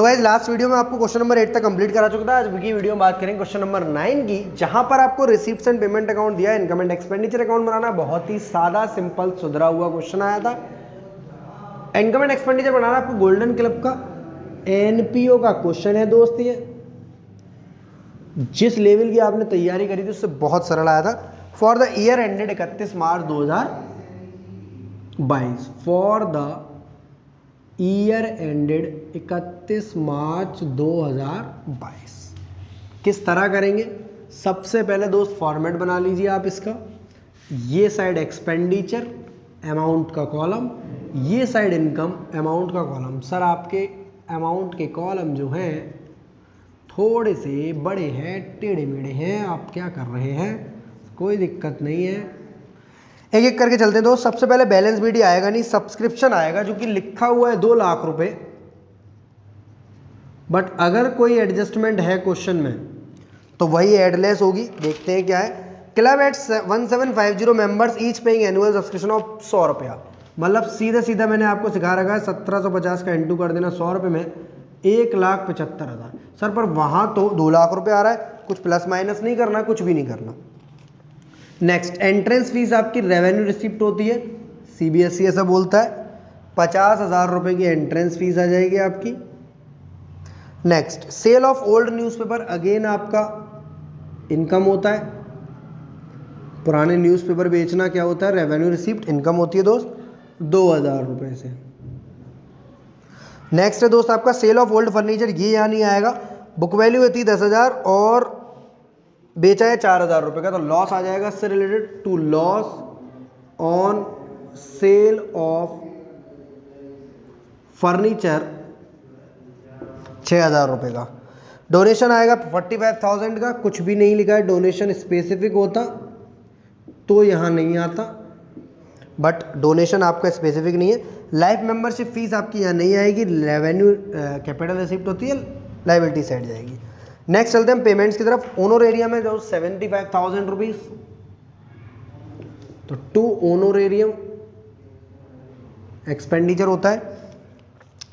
तो guys last video में आपको क्वेश्चन नंबर 8 तक कंप्लीट करा चुका था। आज की वीडियो में बात करेंगे क्वेश्चन नंबर 9 की, जहां पर आपको रिसीप्ट्स एंड पेमेंट अकाउंट दिया है, इनकम एंड एक्सपेंडिचर अकाउंट बनाना। बहुत ही सादा सिंपल सुधरा हुआ क्वेश्चन आया था। इनकम एंड एक्सपेंडिचर बनाना आपको गोल्डन क्लब का एनपीओ का क्वेश्चन है दोस्त। ये जिस लेवल की आपने तैयारी करी थी उससे बहुत सरल आया था। For the year ended 31 March 2022, for the year ended 31 मार्च 2022 किस तरह करेंगे? सबसे पहले दोस्त फॉर्मेट बना लीजिए आप इसका। ये साइड एक्सपेंडिचर अमाउंट का कॉलम, ये साइड इनकम अमाउंट का कॉलम। सर आपके अमाउंट के कॉलम जो हैं थोड़े से बड़े हैं, टेढ़े मेढ़े हैं, आप क्या कर रहे हैं? कोई दिक्कत नहीं है, एक एक करके चलते हैं दोस्त। सबसे पहले बैलेंस बीडी आएगा नहीं, सब्सक्रिप्शन आएगा जो कि लिखा हुआ है 2 लाख रुपए। बट अगर कोई एडजस्टमेंट है क्वेश्चन में तो वही एडलेस होगी। देखते हैं क्या है। Club at 1750 members each paying annual subscription of 100 रुपया। मतलब सीधा सीधा मैंने आपको सिखा रखा है 1750 का इंटू कर देना 100 रुपये में 1,75,000। सर पर वहां तो 2 लाख रुपए आ रहा है, कुछ प्लस माइनस नहीं करना, कुछ भी नहीं करना। नेक्स्ट, एंट्रेंस फीस आपकी रेवेन्यू रिसिप्ट होती है, सीबीएसई ऐसा बोलता है। 50,000 रुपए की एंट्रेंस फीस आ जाएगी आपकी। Next, sale of old newspaper, again आपका इनकम होता है। पुराने न्यूज़पेपर बेचना क्या होता है? रेवेन्यू रिसिप्ट, इनकम होती है दोस्त 2,000 रुपए से। नेक्स्ट है दोस्त आपका सेल ऑफ ओल्ड फर्नीचर, ये यहाँ नहीं आएगा। बुक वैल्यू होती है 10,000 और बेचा है 4,000 रुपए का, तो लॉस आ जाएगा इससे related. To loss on sale of furniture 6,000 रुपए का। डोनेशन आएगा 45,000 का, कुछ भी नहीं लिखा है। डोनेशन स्पेसिफिक होता तो यहां नहीं आता, बट डोनेशन आपका स्पेसिफिक नहीं है। लाइफ मेंबरशिप फीस आपकी यहां नहीं आएगी, रेवेन्यू कैपिटल रिसिप्ट होती है, लाइबिलिटी साइड जाएगी। नेक्स्ट चलते हैं पेमेंट्स की तरफ। ओनर एरिया में जो 75,000 रुपीज, तो टू ओनोरेरियम एक्सपेंडिचर होता है।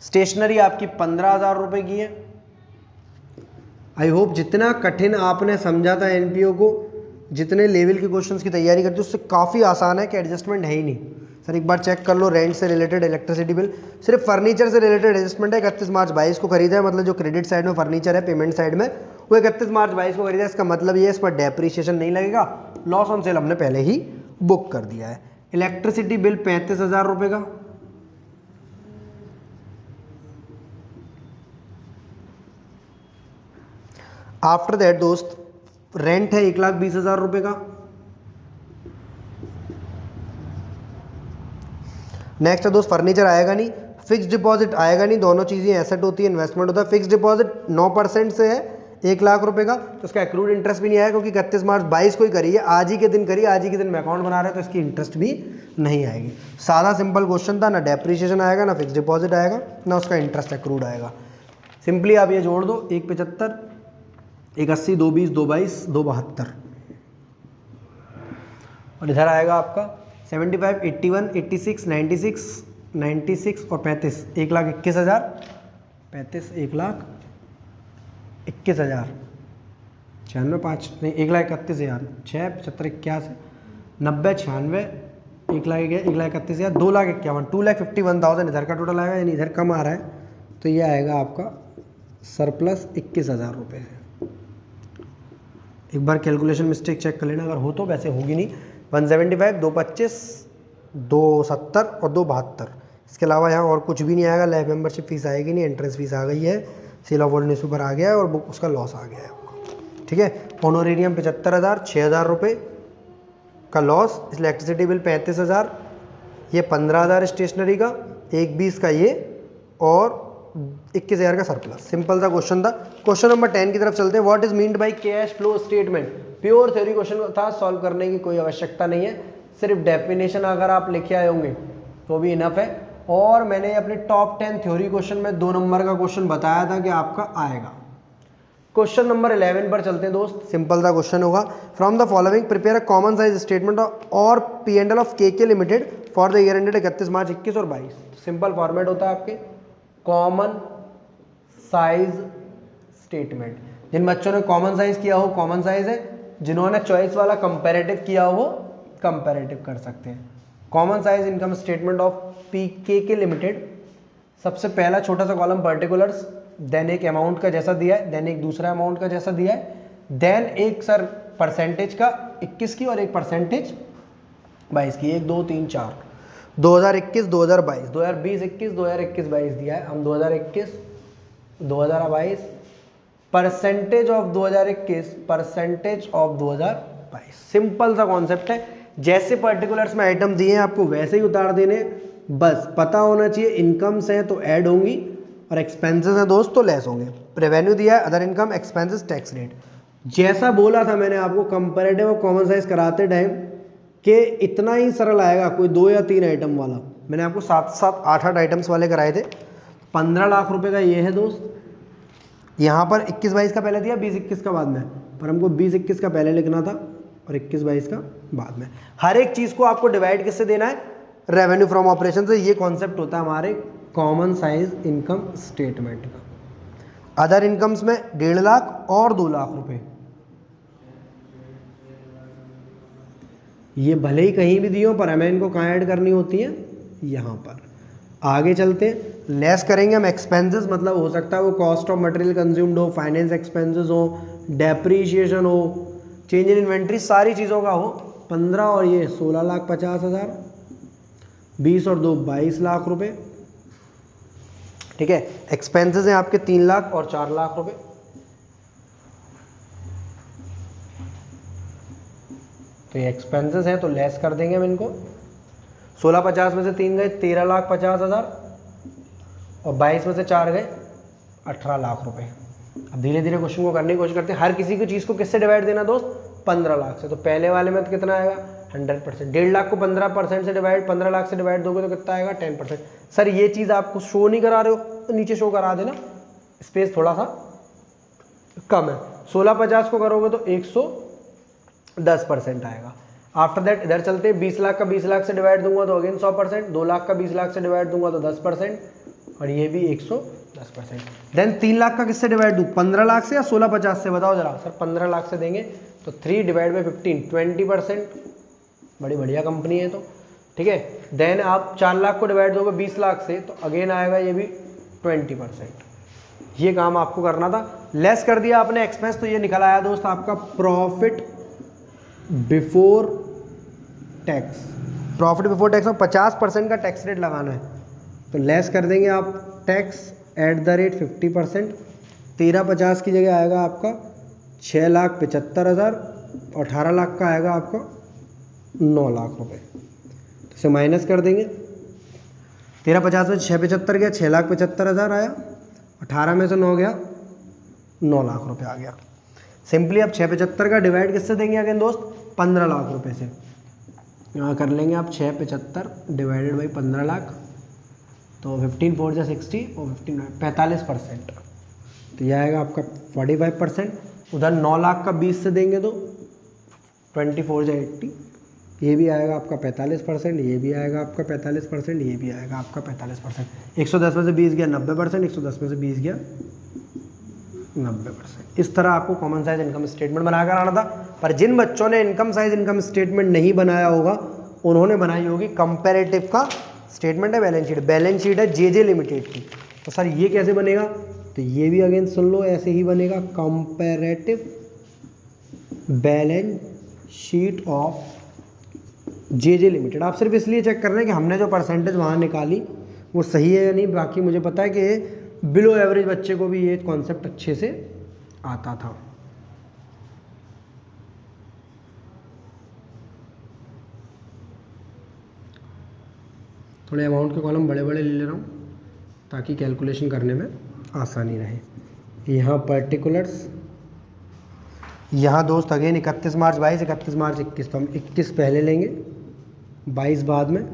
स्टेशनरी आपकी 15,000 रुपए की है। आई होप जितना कठिन आपने समझा था एनपीओ को, जितने लेवल के क्वेश्चंस की तैयारी करते उससे काफ़ी आसान है कि एडजस्टमेंट है ही नहीं। सर एक बार चेक कर लो, रेंट से रिलेटेड, इलेक्ट्रिसिटी बिल, सिर्फ फर्नीचर से रिलेटेड एडजस्टमेंट है। 31 मार्च 22 को खरीदा है, मतलब जो क्रेडिट साइड में फर्नीचर है, पेमेंट साइड में वो 31 मार्च 22 को खरीदा है। इसका मतलब ये है इस पर डेप्रीशिएशन नहीं लगेगा, लॉस ऑन सेल हमने पहले ही बुक कर दिया है। इलेक्ट्रिसिटी बिल 35,000 रुपये का। आफ्टर दैट दोस्त रेंट है 1,20,000 रुपये का। नेक्स्ट है दोस्त फर्नीचर आएगा नहीं, फिक्स डिपॉजिट आएगा नहीं, दोनों चीज़ें एसेट होती है, इन्वेस्टमेंट होता है। फिक्स डिपॉजिट 9% से है 1,00,000 रुपए का, तो उसका एक्रूड इंटरेस्ट भी नहीं आएगा क्योंकि 31 मार्च 22 को ही करी है, आज ही के दिन करी, आज ही के दिन में अकाउंट बना रहे हैं, तो इसकी इंटरेस्ट भी नहीं आएगी। सादा सिंपल क्वेश्चन था, ना डेप्रीशिएशन आएगा, ना फिक्स डिपॉजिट आएगा, ना उसका इंटरेस्ट एक्रूड आएगा। सिंपली आप ये जोड़ दो, 1,75, 1,80, 2,20, 2,22, 2,72 और इधर आएगा आपका 75, 81, 86, 96, 96 और 35, 1,21,000, 35, 1,21,000, 96, 5 नहीं 1,31,000, 6, 75, 81, 90, 96, 1,31,000, 2,51,000, 2,51,000 इधर का टोटल आएगा, यानी इधर कम आ रहा है, तो ये आएगा आपका सरप्लस 21,000 रुपये है। एक बार कैलकुलेशन मिस्टेक चेक कर लेना, अगर हो तो, वैसे होगी नहीं। 175, 225, 270 और 272, इसके अलावा यहाँ और कुछ भी नहीं आएगा। लाइफ मेंबरशिप फीस आएगी नहीं, एंट्रेंस फीस आ गई है, सेल ऑफ ओल्ड न्यूज़पेपर आ गया है और बुक उसका लॉस आ गया है आपका। ठीक है, ऑनोरेरियम 75,000, 6,000 रुपये का लॉस, इलेक्ट्रिसिटी बिल 35,000, ये 15,000 स्टेशनरी का, 1,20 का ये और 21,000 का सरप्लस। सिंपल सा क्वेश्चन था। क्वेश्चन नंबर 10 की तरफ चलते हैं। What is meant by cash flow statement? Pure theory question था, सॉल्व करने की कोई आवश्यकता नहीं है, सिर्फ डेफिनेशन अगर आप लिखे आए होंगे तो भी इनफ है। और मैंने अपने टॉप 10 थ्योरी क्वेश्चन में 2 नंबर का क्वेश्चन बताया था कि आपका आएगा। क्वेश्चन नंबर 11 पर चलते हैं दोस्त। सिंपल सा क्वेश्चन होगा, from the following prepare a common size statement और P&L ऑफ के limited for the year ended 31 मार्च 21 और 22। सिंपल फॉर्मेट होता है आपके, कॉमन साइज स्टेटमेंट। जिन बच्चों ने कॉमन साइज किया हो कॉमन साइज है, जिन्होंने चॉइस वाला कंपैरेटिव किया हो वो कंपैरेटिव कर सकते हैं। Common size income statement of PK limited. सबसे पहला छोटा सा कॉलम पर्टिकुलर्स, देन एक अमाउंट का जैसा दिया है, देन एक दूसरा अमाउंट का जैसा दिया है, देन एक सर परसेंटेज का 21 की और एक परसेंटेज 22 की, 1 2 3 4 2021 2022 2020 21 2021 22 दिया है। हम 2021 2022 percentage of 2021 percentage of 2022। Simple सा कॉन्सेप्ट है, जैसे पर्टिकुलर्स में आइटम दिए हैं आपको वैसे ही उतार देने, बस पता होना चाहिए इनकम्स हैं तो ऐड होंगी और एक्सपेंसेस हैं दोस्त तो लेस होंगे। रेवेन्यू दिया है, other income, expenses, tax rate. जैसा बोला था मैंने आपको कंपैरेटिव और कॉमन साइज कराते टाइम कि इतना ही सरल आएगा, कोई 2 या 3 आइटम वाला। मैंने आपको 7 8 आइटम्स वाले कराए थे। 15 लाख रुपए का ये है दोस्त, यहाँ पर 21-22 का पहले दिया, 20-21 का बाद में, पर हमको 20-21 का पहले लिखना था और 21-22 का बाद में। हर एक चीज़ को आपको डिवाइड किससे देना है? रेवेन्यू फ्रॉम ऑपरेशन से। ये कॉन्सेप्ट होता है हमारे कॉमन साइज इनकम स्टेटमेंट का। अदर इनकम्स में 1.5 लाख और 2 लाख रुपए, ये भले ही कहीं भी दिए हो पर हमें इनको कहाँ ऐड करनी होती है? यहाँ पर। आगे चलते लेस करेंगे हम एक्सपेंसेस, मतलब हो सकता है वो कॉस्ट ऑफ मटेरियल कंज्यूम्ड हो, फाइनेंस एक्सपेंसेस हो, डेप्रीशिएशन हो, चेंज इन इन्वेंट्री, सारी चीज़ों का हो। 15 और ये 16,50,000, 20 और 2 22 लाख रुपए। ठीक है, एक्सपेंसेस हैं आपके 3 लाख और 4 लाख रुपए। तो ये एक्सपेंसेस हैं तो लेस कर देंगे हम इनको। 16,50 में से 3 गए 13,50,000 और 22 में से 4 गए 18 लाख रुपए। अब धीरे धीरे क्वेश्चन को करने की कोशिश करते हैं। हर किसी की चीज़ को किससे डिवाइड देना दोस्त? 15 लाख से। तो पहले वाले में तो कितना आएगा? 100%। 1.5 लाख को 15% से डिवाइड, 15 लाख से डिवाइड दोगे तो कितना आएगा? 10%। सर ये चीज़ आपको शो नहीं करा रहे हो तो नीचे शो करा देना, स्पेस थोड़ा सा कम है। 16,50 को करोगे तो 110% आएगा। आफ्टर दैट इधर चलते हैं, 20 लाख का 20 लाख से डिवाइड दूंगा तो अगेन 100%, 2 लाख का 20 लाख से डिवाइड दूंगा तो 10%, और ये भी 110%। देन 3 लाख का किससे डिवाइड दूं? 15 लाख से या 16,50 से? बताओ जरा। सर 15 लाख से देंगे तो 3 डिवाइड बाई 15 20%। बड़ी बढ़िया कंपनी है तो ठीक है। देन आप 4 लाख को डिवाइड दोगे 20 लाख से तो अगेन आएगा ये भी 20%। ये काम आपको करना था। लेस कर दिया आपने एक्सपेंस तो ये निकल आया दोस्त आपका profit before tax. Profit before tax में 50% का टैक्स रेट लगाना है तो लेस कर देंगे आप टैक्स एट द रेट 50%। 13,50 की जगह आएगा आपका 6,75,000 और 18 लाख का आएगा आपका 9 लाख रुपए। तो इसे माइनस कर देंगे। 13,50 में 6,75 गया, 6,75,000 आया, 18 में से 9 गया, 9 लाख रुपए आ गया। सिंपली अब 6,75 का डिवाइड किससे देंगे अगेन दोस्त? 15 लाख रुपए से। यहाँ कर लेंगे आप 6,75 डिवाइडेड बाई 15 लाख, तो 15 4 जा 60 और 45%। तो यह आएगा आपका 45%। उधर 9 लाख का 20 से देंगे तो 24 जा 80, ये भी आएगा आपका 45%, ये भी आएगा आपका 45%, ये भी आएगा आपका 45%। 110 में से 20 गया 90%, 110 में से 20 गया 90%। इस तरह आपको कॉमन साइज इनकम स्टेटमेंट बनाकर आना था। पर जिन बच्चों ने इनकम साइज इनकम स्टेटमेंट नहीं बनाया होगा उन्होंने बनाई होगी कंपैरेटिव का स्टेटमेंट है, बैलेंस शीट है जेजे लिमिटेड की। तो सर ये कैसे बनेगा? तो ये भी अगेन सुन लो, ऐसे ही बनेगा comparative balance sheet of JJ limited. आप सिर्फ इसलिए चेक कर रहे हैं कि हमने जो परसेंटेज वहाँ निकाली वो सही है या नहीं। बाकी मुझे पता है कि बिलो एवरेज बच्चे को भी ये कॉन्सेप्ट अच्छे से आता था। थोड़े अमाउंट के कॉलम बड़े बड़े ले रहा हूँ ताकि कैलकुलेशन करने में आसानी रहे। यहाँ पर्टिकुलर्स, यहाँ दोस्त अगेन 31 मार्च 22, 31 मार्च 21, तो हम 21 पहले लेंगे 22 बाद में।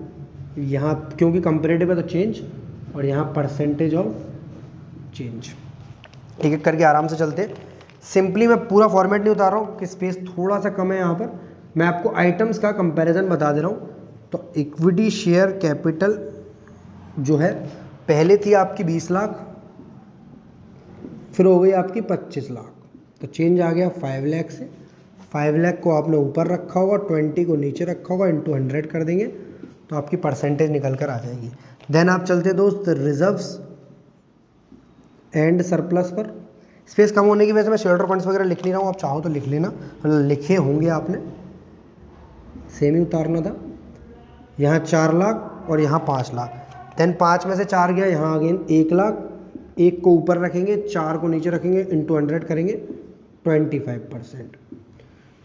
यहाँ क्योंकि कंपेरेटिव है तो चेंज, और यहाँ परसेंटेज ऑफ चेंज। एक एक करके आराम से चलते। सिंपली मैं पूरा फॉर्मेट नहीं उतार रहा हूँ कि स्पेस थोड़ा सा कम है यहाँ पर। मैं आपको आइटम्स का कंपैरिजन बता दे रहा हूँ। तो इक्विटी शेयर कैपिटल जो है पहले थी आपकी 20 लाख, फिर हो गई आपकी 25 लाख। तो चेंज आ गया 5 लाख से। 5 लाख को आपने ऊपर रखा होगा, 20 को नीचे रखा होगा, इंटू 100 कर देंगे तो आपकी परसेंटेज निकल कर आ जाएगी। देन आप चलते दोस्त रिजर्व्स एंड सरप्लस पर। स्पेस कम होने की वजह से मैं शेयर फंड्स वगैरह लिख नहीं रहा हूँ, आप चाहो तो लिख लेना, लिखे होंगे आपने, सेम ही उतारना था। यहाँ 4 लाख और यहाँ 5 लाख। देन 5 में से 4 गया, यहाँ अगेन 1 लाख, 1 को ऊपर रखेंगे, 4 को नीचे रखेंगे, इंटू 100 करेंगे 25%।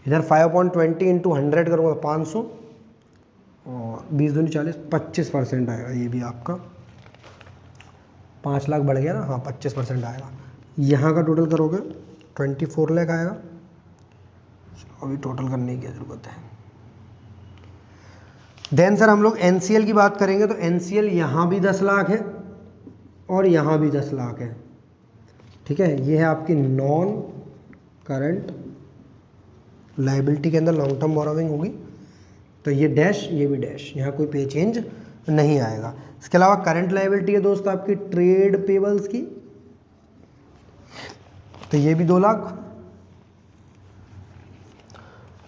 इधर 5/20 इंटू 100 करूँगा 500 और 20 दूनी 40, 25% आएगा ये भी आपका। 5 लाख बढ़ गया ना, हाँ 25% आएगा। यहाँ का टोटल करोगे 24 लाख आएगा। अभी टोटल करने की ज़रूरत है। देन सर हम लोग एनसीएल की बात करेंगे तो एनसीएल यहाँ भी 10 लाख है और यहाँ भी 10 लाख है, ठीक है। ये है आपकी नॉन करंट लाइबिलिटी के अंदर लॉन्ग टर्म बोरोविंग होगी, तो ये डैश, ये भी डैश, यहाँ कोई पे चेंज नहीं आएगा। इसके अलावा करंट लाइबिलिटी है दोस्त आपकी ट्रेड पेबल्स की, तो ये भी 2 लाख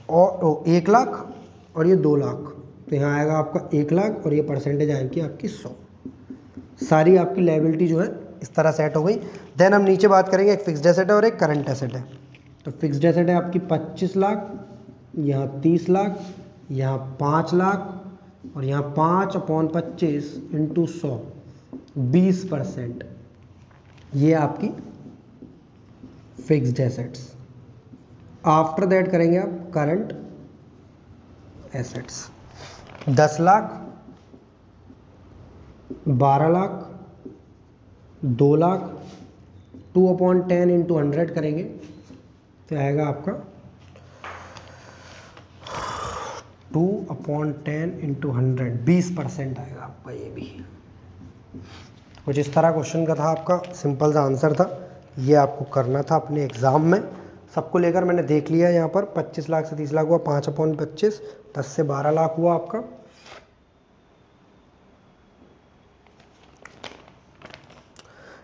और 1 लाख और ये 2 लाख, तो यहाँ आएगा आपका 1 लाख और ये परसेंटेज आएगी आपकी 100। सारी आपकी लाइबिलिटी जो है इस तरह सेट हो गई। देन हम नीचे बात करेंगे, एक फिक्स्ड एसेट है और एक करंट एसेट है। तो फिक्स्ड एसेट है आपकी 25 लाख, यहाँ 30 लाख, यहाँ 5 लाख और यहाँ 5/25 इंटू 100, 20%। ये आपकी फिक्स्ड एसेट्स। आफ्टर दैट करेंगे आप current assets. 10 lakh, 12 lakh, 2 lakh, 2/10 into 100 करेंगे तो आएगा आपका 2/10 इंटू 100, 20% आएगा आपका। ये भी कुछ इस तरह क्वेश्चन का था आपका, सिंपल सा आंसर था। ये आपको करना था अपने एग्जाम में। सबको लेकर मैंने देख लिया, यहाँ पर 25 लाख से 30 लाख हुआ, 5/25, 10 से 12 लाख हुआ आपका।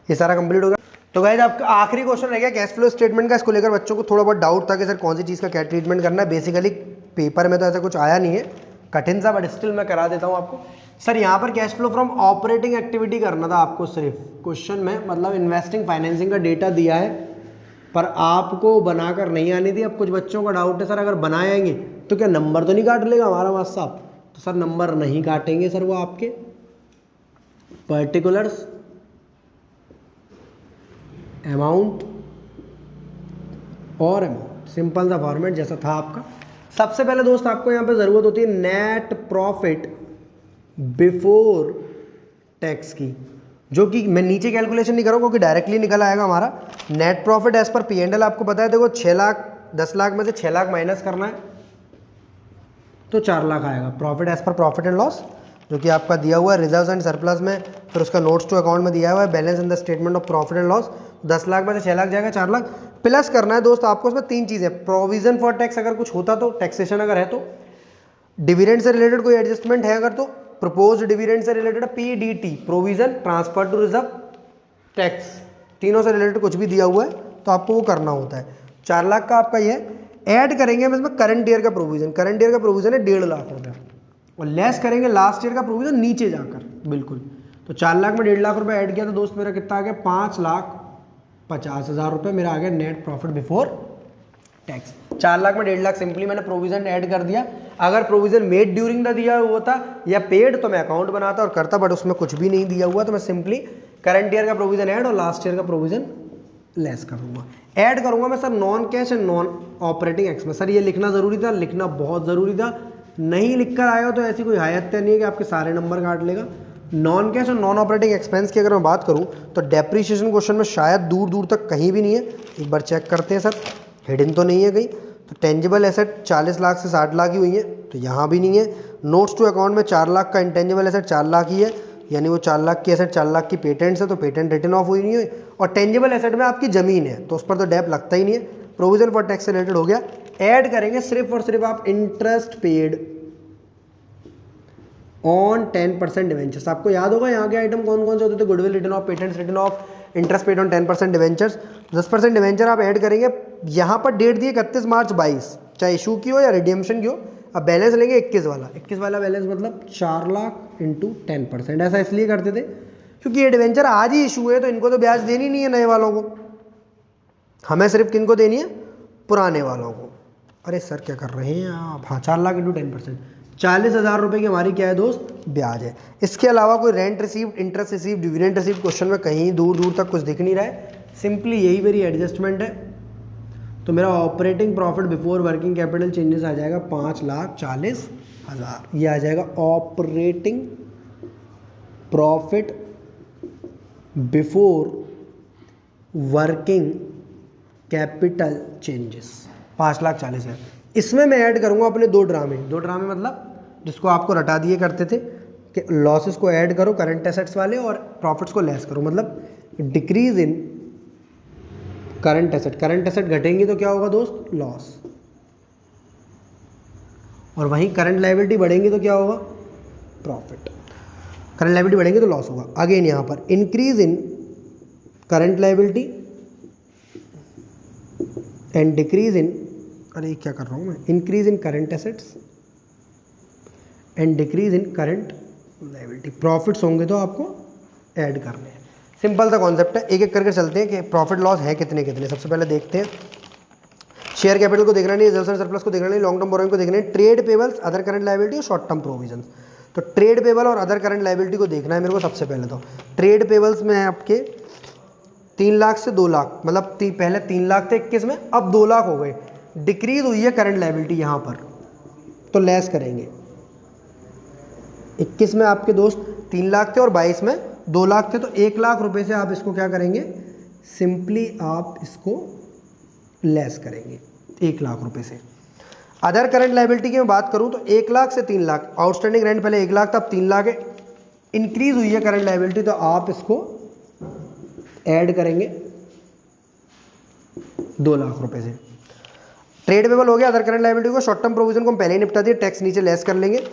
ये सारा कंप्लीट हो गया। तो गाइस आपका आखिरी क्वेश्चन रह गया कैश फ्लो स्टेटमेंट का। इसको लेकर बच्चों को थोड़ा बहुत डाउट था कि सर कौन सी चीज़ का क्या ट्रीटमेंट करना है। बेसिकली पेपर में तो ऐसा कुछ आया नहीं है, कठिन सा, बट स्टिल मैं करा देता हूँ आपको। सर यहाँ पर cash flow from operating activity करना था आपको सिर्फ क्वेश्चन में, मतलब इन्वेस्टिंग फाइनेंसिंग का डेटा दिया है पर आपको बनाकर नहीं आनी थी। अब कुछ बच्चों का डाउट है सर अगर बनाएंगे तो क्या नंबर तो नहीं काट लेगा हमारा मास्टर साहब? तो सर नंबर नहीं काटेंगे सर, वो आपके पर्टिकुलर्स, अमाउंट और अमाउंट, सिंपल सा फॉर्मेट जैसा था आपका। सबसे पहले दोस्त आपको यहाँ पे ज़रूरत होती है नेट प्रॉफिट बिफोर टैक्स की, जो कि मैं नीचे कैलकुलेशन नहीं करूँ क्योंकि डायरेक्टली निकल आएगा हमारा नेट प्रॉफिट एज पर P&L। आपको पता है, देखो 6 लाख, 10 लाख में से 6 लाख माइनस करना है तो 4 लाख आएगा profit as per profit and loss, जो कि आपका दिया हुआ है रिजर्व्स एंड सरप्लस में। फिर उसका नोट्स टू अकाउंट में दिया हुआ है balance in the statement of profit and loss. 10 lakh में से 6 लाख जाएगा, 4 लाख प्लस करना है दोस्त आपको। उसमें 3 चीज़ें, प्रोविजन फॉर टैक्स अगर कुछ होता तो, टैक्सेशन अगर है तो, डिविडेंड से रिलेटेड कोई एडजस्टमेंट है अगर तो, प्रपोज्ड डिविडेंड से related PDT, provision transfer to reserve tax, तीनों से रिलेटेड कुछ भी दिया हुआ है तो आपको वो करना होता है। 4 लाख का आपका ये ऐड करेंगे हम इसमें करंट ईयर का प्रोविजन। करंट ईयर का प्रोविजन है 1.5 लाख रुपये और लेस करेंगे लास्ट ईयर का प्रोविजन नीचे जाकर बिल्कुल। तो 4 लाख में 1.5 लाख रुपए ऐड किया तो दोस्त मेरा कितना आ गया, 5,50,000 रुपये मेरा आ गया net profit before tax. 4 lakh में 1.5 लाख सिंपली मैंने प्रोविजन ऐड कर दिया। अगर प्रोविजन मेड ड्यूरिंग द दिया हुआ था या पेड तो मैं अकाउंट बनाता और करता, बट उसमें कुछ भी नहीं दिया हुआ तो मैं सिंपली करंट ईयर का प्रोविजन ऐड और लास्ट ईयर का प्रोविजन लेस करूंगा। ऐड करूंगा मैं sir non cash and non operating x में। सर ये लिखना जरूरी था, लिखना बहुत जरूरी था। नहीं लिखकर आए हो तो ऐसी कोई हयात्या नहीं है कि आपके सारे नंबर काट लेगा। नॉन कैश और नॉन ऑपरेटिंग एक्सपेंस की अगर मैं बात करूं तो डेप्रीशिएशन क्वेश्चन में शायद दूर दूर तक कहीं भी नहीं है। एक बार चेक करते हैं सर, हिडन तो नहीं है कहीं। तो टेंजिबल एसेट 40 लाख से 60 लाख ही हुई है तो यहाँ भी नहीं है। नोट्स टू अकाउंट में 4 लाख का इंटेंजिबल एसेट 4 लाख ही है, यानी वो 4 लाख की एसेट 4 लाख की पेटेंट्स है तो पेटेंट रिटर्न ऑफ हुई नहीं है। और टेंजिबल एसेट में आपकी ज़मीन है तो उस पर तो डेप लगता ही नहीं है। प्रोविजन फॉर टैक्स से रिलेटेड हो गया। ऐड करेंगे सिर्फ और सिर्फ आप इंटरेस्ट पेड ऑन 10% डिवेंचर्स। आपको याद होगा यहाँ के आइटम कौन कौन से होते थे, goodwill return of, patents return of, interest paid on 10% debentures, 10% debenture आप ऐड करेंगे। यहाँ पर डेट दी है 31 मार्च 22, चाहे इशू की हो या रिडीम्पशन की हो। अब बैलेंस लेंगे 21 वाला, 21 वाला बैलेंस मतलब 4 लाख इंटू 10%। ऐसा इसलिए करते थे क्योंकि ये डिवेंचर आज ही इशू है, तो इनको तो ब्याज देनी नहीं है नए वालों को, हमें सिर्फ किनको देनी है, पुराने वालों को। अरे सर क्या कर रहे हैं आप, हाँ 4 लाख इंटू 10%, 40,000 रुपये की हमारी क्या है दोस्त, ब्याज है। इसके अलावा कोई rent received, interest received, dividend received question में कहीं दूर दूर तक कुछ दिख नहीं रहा है, सिंपली यही मेरी एडजस्टमेंट है। तो मेरा operating profit before working capital changes आ जाएगा 5,40,000, ये आ जाएगा operating profit before working capital changes 5,40,000। इसमें मैं ऐड करूंगा अपने दो ड्रामे मतलब जिसको आपको रटा दिए करते थे कि लॉसेस को ऐड करो करंट एसेट्स वाले और प्रॉफिट्स को लेस करो, मतलब डिक्रीज इन करंट एसेट घटेंगे तो क्या होगा दोस्त, लॉस, और वहीं करंट लायबिलिटी बढ़ेंगी तो क्या होगा, प्रॉफिट। करंट लायबिलिटी बढ़ेंगे तो लॉस होगा। अगेन यहां पर increase in current liability and decrease in, अरे क्या कर रहा हूं मैं, increase in current assets and decrease in current liability. Profits होंगे तो आपको ऐड करने हैं। सिंपल सा कॉन्सेप्ट है, एक एक करके चलते हैं कि प्रॉफिट लॉस है कितने कितने। सबसे पहले देखते हैं, शेयर कैपिटल को देखना नहीं, रिजर्व्स एंड सरप्लस को देखना नहीं, लॉन्ग टर्म बोरोइंग को देखना है, trade payables, other current liability और शॉर्ट टर्म प्रोविजन। तो ट्रेड पेबल और अदर करंट लायबिलिटी को देखना है मेरे को। सबसे पहले तो ट्रेड पेबल्स में आपके 3 लाख से 2 लाख, मतलब पहले 3 लाख थे 21 में, अब 2 लाख हो गए, डिक्रीज हुई है करंट लायबिलिटी यहाँ पर, तो लेस करेंगे। 21 में आपके दोस्त 3 लाख थे और 22 में 2 लाख थे, तो 1 लाख रुपए से आप इसको क्या करेंगे, सिंपली आप इसको लेस करेंगे 1 लाख रुपए से। अदर करंट लायबिलिटी की मैं बात करूं तो 1 लाख से 3 लाख, आउटस्टैंडिंग रेंट पहले 1 लाख था, अब 3 लाख है, इंक्रीज हुई है करंट लायबिलिटी, तो आप इसको ऐड करेंगे 2 लाख रुपए से। ट्रेड पेबल हो गया, अदर करंट लायबिलिटी को, शॉर्ट टर्म प्रोविजन को हम पहले ही निपटा दिए, टैक्स नीचे लेस कर लेंगे।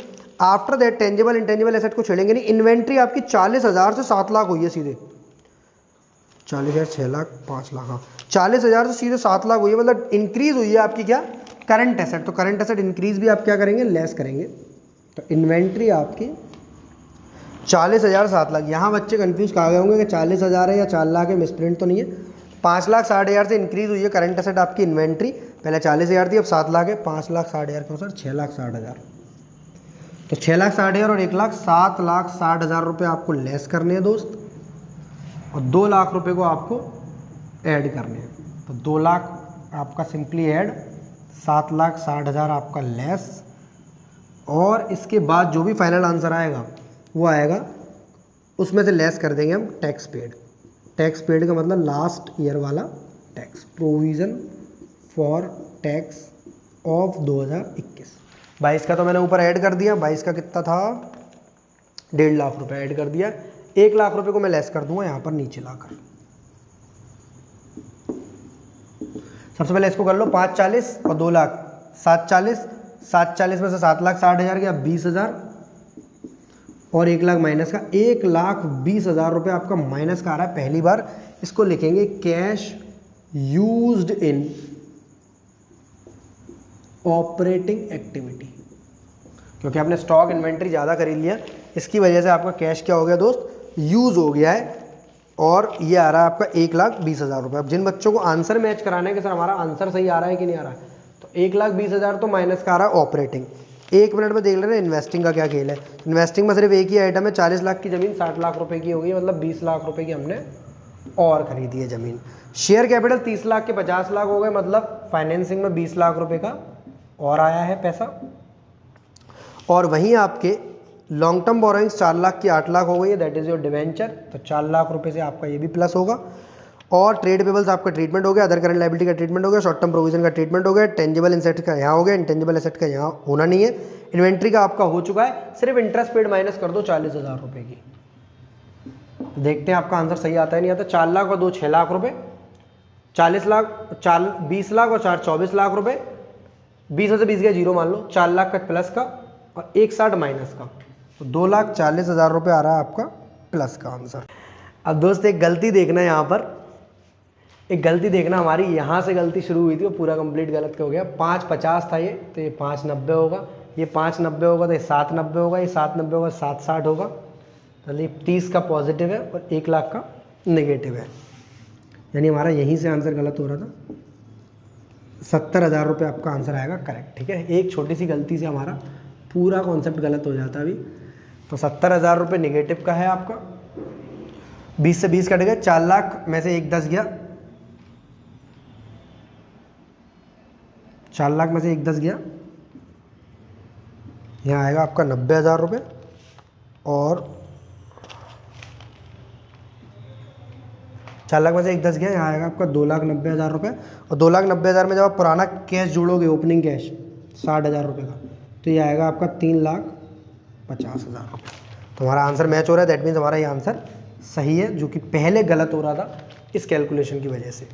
After that tangible intangible asset को छेड़ेंगे नहीं। इन्वेंट्री आपकी 40,000 से 7 लाख हुई है सीधे, 40,000 6 लाख 5 लाख, हाँ 40,000 से सीधे 7 लाख हुई है, मतलब इंक्रीज हुई है आपकी क्या, करंट एसेट। तो करंट एसेट इंक्रीज भी आप क्या करेंगे, लेस करेंगे। तो इन्वेंट्री आपकी 40,000 7 लाख। यहाँ बच्चे कंफ्यूज कहा गए होंगे कि 40,000 है या 4 लाख है, मिसप्रिंट तो नहीं है। 5,60,000 से इंक्रीज हुई है करंट एसेट आपकी इन्वेंट्री, पहले 40,000 थी अब 7 लाख है, 5,60,000 क्यों सर, 6,60,000। तो 6,60,000 और 1,07,60,000 रुपये आपको लेस करने हैं दोस्त, और 2 लाख रुपए को आपको ऐड करने हैं। तो 2 लाख आपका सिंपली ऐड, 7,60,000 आपका लेस, और इसके बाद जो भी फाइनल आंसर आएगा वो आएगा, उसमें से लेस कर देंगे हम टैक्स पेड। टैक्स पेड का मतलब लास्ट ईयर वाला tax, provision for tax of 2021। 22 का तो मैंने ऊपर ऐड कर दिया, 22 का कितना था, 1.5 लाख रुपए ऐड कर दिया। 1 लाख रुपए को मैं लेस कर दूंगा यहाँ पर नीचे लाकर। सबसे पहले इसको कर लो, 5,40 और 2 लाख 7,40, 7,40 में से 7,60,000 गया 20,000, और 1 लाख माइनस का 1,20,000 रुपये आपका माइनस का आ रहा है। पहली बार इसको लिखेंगे cash used in operating activity, क्योंकि आपने स्टॉक इन्वेंट्री ज़्यादा खरीद लिया, इसकी वजह से आपका कैश क्या हो गया दोस्त, यूज़ हो गया है, और ये आ रहा है आपका 1,20,000 रुपये। अब जिन बच्चों को आंसर मैच कराना है कि सर हमारा आंसर सही आ रहा है कि नहीं आ रहा है, तो 1,20,000 तो माइनस का आ रहा है ऑपरेटिंग। 1 मिनट में देख लेना इन्वेस्टिंग का क्या खेल है। इन्वेस्टिंग में सिर्फ एक ही आइटम है, 40 लाख की ज़मीन 60 लाख रुपये की होगी, मतलब 20 लाख रुपये की हमने और खरीदी है ज़मीन। शेयर कैपिटल 30 लाख के 50 लाख हो गए, मतलब फाइनेंसिंग में 20 लाख रुपये का और आया है पैसा। और वहीं आपके लॉन्ग टर्म बोरोइंग्स 4 लाख की 8 लाख हो गई है, दैट इज योर डिवेंचर, तो 4 लाख रुपए से आपका ये भी प्लस होगा। और ट्रेड पेबल्स आपका ट्रीटमेंट हो गया, अदर करंट लायबिलिटी का ट्रीटमेंट हो गया, शॉर्ट टर्म प्रोविजन का ट्रीटमेंट हो गया, टेंजिबल एसेट का यहाँ हो गया, इंटेंजिबल एसेट का यहाँ होना नहीं है, इन्वेंट्री का आपका हो चुका है, सिर्फ इंटरेस्ट पेड माइनस कर दो 40,000 रुपये की। देखते हैं आपका आंसर सही आता है नहीं आता। 4 लाख और 2 6 लाख रुपये, 40 लाख 20 लाख और 4 24 लाख रुपये, 20 में से 20 गया जीरो मान लो, 4 लाख का प्लस का और 1,60 माइनस का, तो 2,40,000 रुपये आ रहा है आपका प्लस का आंसर। अब दोस्त एक गलती देखना यहाँ पर, एक गलती देखना, हमारी यहाँ से गलती शुरू हुई थी वो पूरा कंप्लीट गलत हो गया। 550 था ये, तो ये 590 होगा, ये 590 होगा तो ये 790 होगा, ये 790 होगा 760 होगा। तो ये 30 का पॉजिटिव है और 1 लाख का नेगेटिव है, यानी हमारा यहीं से आंसर गलत हो रहा था। 70,000 रुपये आपका आंसर आएगा करेक्ट। ठीक है, एक छोटी सी गलती से हमारा पूरा कॉन्सेप्ट गलत हो जाता अभी। तो 70,000 रुपये नेगेटिव का है आपका। 20 से 20 कट गए, 4 लाख में से 1 10 गया, 4 लाख में से 1 10 गया, यहाँ आएगा आपका 90,000 रुपये। और 4 लाख में से 1 10 गया, यहाँ आएगा आपका 2,90,000 रुपये। और 2,90,000 में जब आप पुराना कैश जोड़ोगे, ओपनिंग कैश 60,000 रुपये का, तो ये आएगा आपका 3,50,000 रुपये। तो हमारा आंसर मैच हो रहा है, दैट मीन्स हमारा ये आंसर सही है, जो कि पहले गलत हो रहा था इस कैलकुलेशन की वजह से।